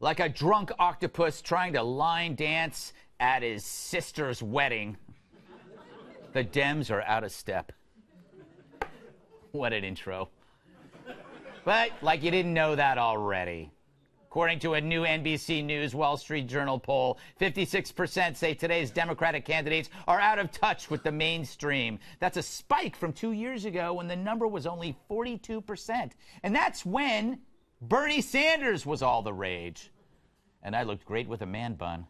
Like a drunk octopus trying to line dance at his sister's wedding. The Dems are out of step. What an intro. But like you didn't know that already. According to a new NBC News Wall Street Journal poll, 56% say today's Democratic candidates are out of touch with the mainstream. That's a spike from 2 years ago when the number was only 42%. And that's when Bernie Sanders was all the rage. And I looked great with a man bun.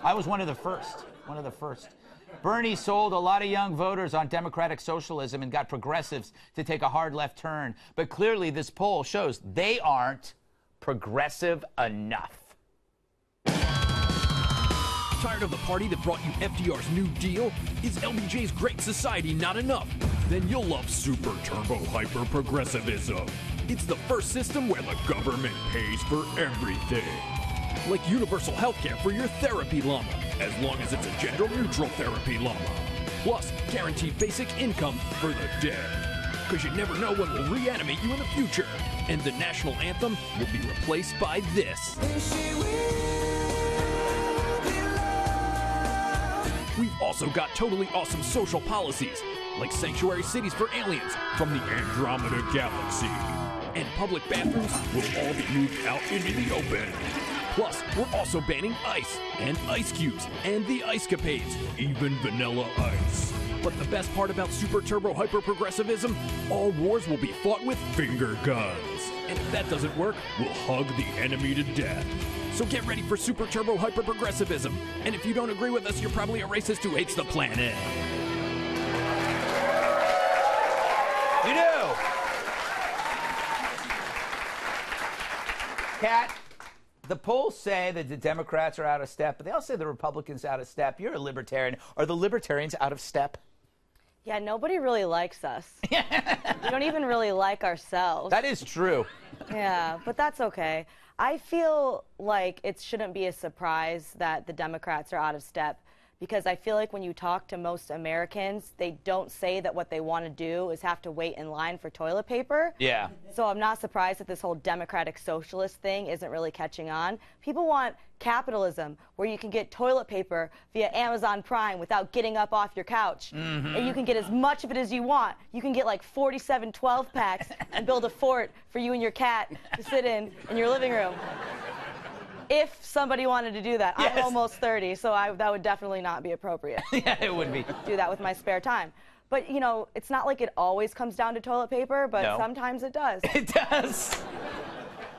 I was one of the first. Bernie sold a lot of young voters on democratic socialism and got progressives to take a hard left turn. But clearly this poll shows they aren't progressive enough. Tired of the party that brought you FDR's New Deal? Is LBJ's Great Society not enough? Then you'll love Super Turbo Hyper Progressivism. It's the first system where the government pays for everything. Like universal healthcare for your therapy llama, as long as it's a gender-neutral therapy llama. Plus, guaranteed basic income for the dead. Because you never know what will reanimate you in the future. And the national anthem will be replaced by this. We've also got totally awesome social policies, like sanctuary cities for aliens from the Andromeda Galaxy. And public bathrooms will all be moved out into the open. Plus, we're also banning ice and ice cubes and the ice capades, even vanilla ice. But the best part about Super Turbo Hyper Progressivism, all wars will be fought with finger guns. And if that doesn't work, we'll hug the enemy to death. So get ready for Super Turbo Hyper Progressivism. And if you don't agree with us, you're probably a racist who hates the planet. You know. Kat, the polls say that the Democrats are out of step, but they also say the Republicans are out of step. You're a libertarian. Are the libertarians out of step? Yeah, nobody really likes us. We don't even really like ourselves. That is true. Yeah, but that's okay. I feel like it shouldn't be a surprise that the Democrats are out of step, because I feel like when you talk to most Americans, they don't say that what they want to do is have to wait in line for toilet paper. Yeah. So I'm not surprised that this whole democratic socialist thing isn't really catching on. People want capitalism, where you can get toilet paper via Amazon Prime without getting up off your couch. And you can get as much of it as you want. You can get like 47 12-packs and build a fort for you and your cat to sit in your living room. If somebody wanted to do that. Yes. I'm almost 30, so that would definitely not be appropriate. Yeah, it would be. Do that with my spare time. But, you know, it's not like it always comes down to toilet paper, but No. sometimes it does. It does.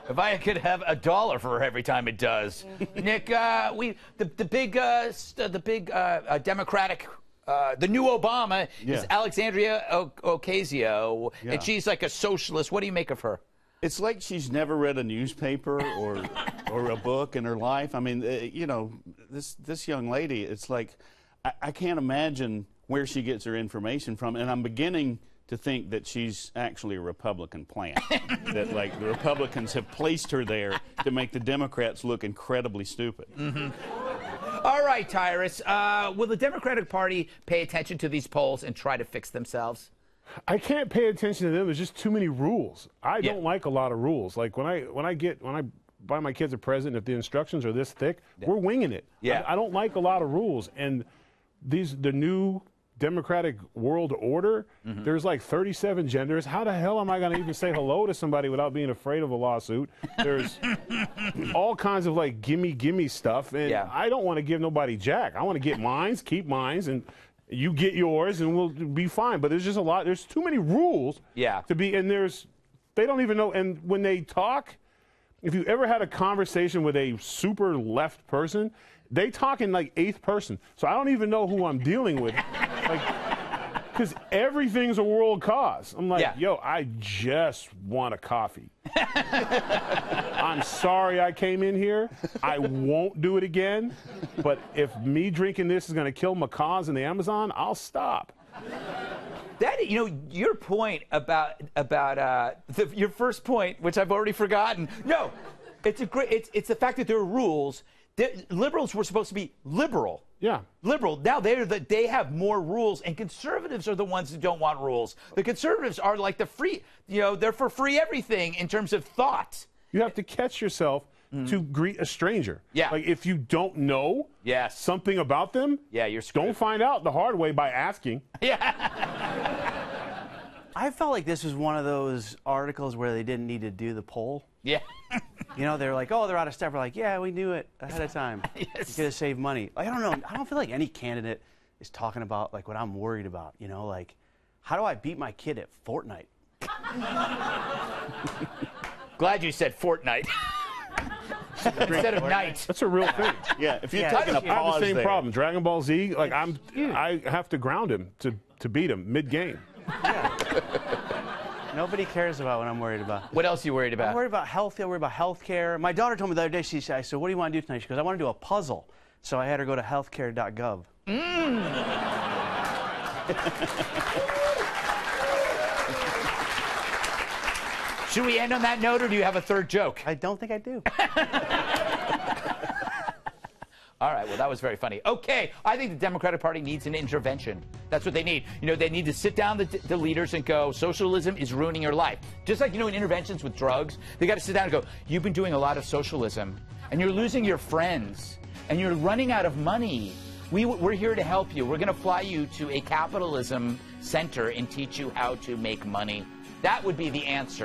If I could have $1 for every time it does. Nick, the big Democratic, the new Obama is Alexandria Ocasio, and she's like a socialist. What do you make of her? It's like she's never read a newspaper or a book in her life. I mean, you know, this young lady, it's like, I can't imagine where she gets her information from, and I'm beginning to think that she's actually a Republican plant. That, like, the Republicans have placed her there to make the Democrats look incredibly stupid. All right, Tyrus, will the Democratic Party pay attention to these polls and try to fix themselves? I can't pay attention to them. There's just too many rules. I don't like a lot of rules. Like when I buy my kids a present, if the instructions are this thick, we're winging it. Yeah. I don't like a lot of rules. And the new democratic world order, there's like 37 genders. How the hell am I going to even say hello to somebody without being afraid of a lawsuit? There's all kinds of like gimme stuff, and I don't want to give nobody jack. I want to get mines, keep mines, and you get yours, and we'll be fine. But there's just a lot. There's too many rules to be, and they don't even know. And when they talk, if you ever had a conversation with a super left person, they talk in like 8th person. So I don't even know who I'm dealing with. Like, because everything's a world cause. I'm like, yo, I just want a coffee. I'm sorry I came in here. I won't do it again. But if me drinking this is going to kill macaws in the Amazon, I'll stop. That, you know, your point about your first point, which I've already forgotten. No, it's the fact that there are rules. Liberals were supposed to be liberal. Yeah. Liberal. Now they have more rules, and conservatives are the ones who don't want rules. The conservatives are like the free, you know, they're for free everything in terms of thought. You have to catch yourself to greet a stranger. Yeah. Like if you don't know Yes. something about them, Yeah, you're screwed. don't find out the hard way by asking. I felt like this was one of those articles where they didn't need to do the poll. Yeah. You know, they're like, oh, they're out of step. We're like, yeah, we knew it ahead of time. Yes. You could have saved money. Like, I don't know. I don't feel like any candidate is talking about like what I'm worried about. You know, like, how do I beat my kid at Fortnite? Glad you said Fortnite instead of night. That's a real thing. Yeah, if you're Yeah, taking a I have pause I have the same there. problem. Dragon Ball Z, like huge. I have to ground him to beat him mid-game. Nobody cares about what I'm worried about. What else are you worried I'm about? worried about health. I'm worried about healthcare. My daughter told me the other day, I said, what do you want to do tonight? She goes, I want to do a puzzle. So I had her go to healthcare.gov. Should we end on that note, or do you have a third joke? I don't think I do. All right, well, that was very funny. Okay, I think the Democratic Party needs an intervention. That's what they need. You know, they need to sit down the leaders and go, socialism is ruining your life. Just like, you know, in interventions with drugs, they got to sit down and go, you've been doing a lot of socialism, and you're losing your friends, and you're running out of money. We're here to help you. We're going to fly you to a capitalism center and teach you how to make money. That would be the answer.